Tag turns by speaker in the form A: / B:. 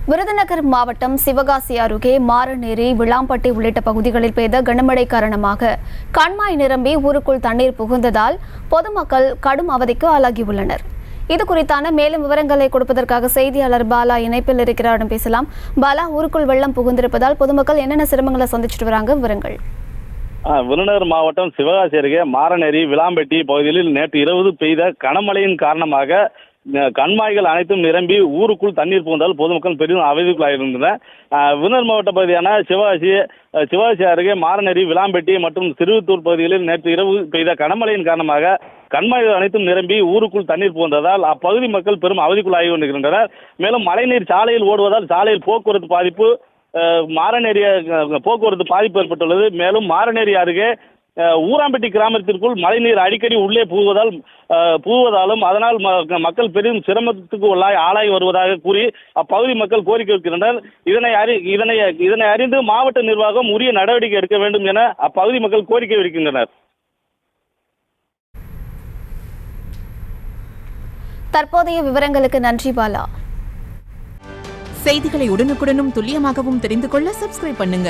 A: விருதுநகர் மாவட்டம் சிவகாசி அருகே மாரநேரி, விளாம்பட்டி உள்ளிட்ட பகுதிகளில் பெய்த கனமழை காரணமாக கண்மாய் நிரம்பி ஊருக்குள் தண்ணீர் புகுந்ததால் பொதுமக்கள் கடும் அவதிக்கு ஆளாகியுள்ளனர். இது குறித்தான மேலும் விவரங்களை கொடுப்பதற்காக செய்தியாளர் பாலா இணைப்பில் இருக்கிறார். பேசலாம். பாலா, ஊருக்குள் வெள்ளம் புகுந்திருப்பதால் பொதுமக்கள் என்னென்ன சிரமங்களை சந்திச்சுட்டு வராங்க? விவரங்கள்.
B: விருதுநகர் மாவட்டம் சிவகாசி அருகே மாரநேரி, விளாம்பட்டி பகுதிகளில் நேற்று இரவு பெய்த கனமழையின் காரணமாக கண்மாய்கள் அனைத்தும் நிரம்பி ஊருக்குள் தண்ணீர் புகுந்தால் பொதுமக்கள் பெரிதும் அவதிக்குள்ளாயிருந்தனர். விருதுநகர் மாவட்ட பகுதியான சிவகாசி அருகே மாரநேரி, விளாம்பட்டி மற்றும் திருவத்தூர் பகுதிகளில் நேற்று இரவு பெய்த கனமழையின் காரணமாக கண்மாய்கள் அனைத்தும் நிரம்பி ஊருக்குள் தண்ணீர் புகுந்ததால் அப்பகுதி மக்கள் பெரும் அவதிக்குள்ளாகி கொண்டிருக்கின்றனர். மேலும் மழைநீர் சாலையில் ஓடுவதால் சாலையில் போக்குவரத்து பாதிப்பு, மாரநேரி போக்குவரத்து பாதிப்பு ஏற்பட்டுள்ளது. மேலும் மாரநேரி அருகே ஊராம்பட்டி கிராமத்திற்குள் மழைநீர் அடிக்கடி உள்ளே புகுவதாலும் அதனால் மக்கள் பெரும் சிரமத்துக்கு ஆளாகி வருவதாக கூறி அப்பகுதி மக்கள் கோரிக்கை வைக்கின்றனர். இதனை அறிந்து மாவட்ட நிர்வாகம் உரிய நடவடிக்கை எடுக்க வேண்டும் என அப்பகுதி மக்கள் கோரிக்கை விடுக்கின்றனர்.
A: தற்போதைய விவரங்களுக்கு நன்றி பாலா.
C: செய்திகளை உடனுக்குடனும் துல்லியமாகவும் தெரிந்து கொள்ள சப்ஸ்கிரைப் பண்ணுங்க.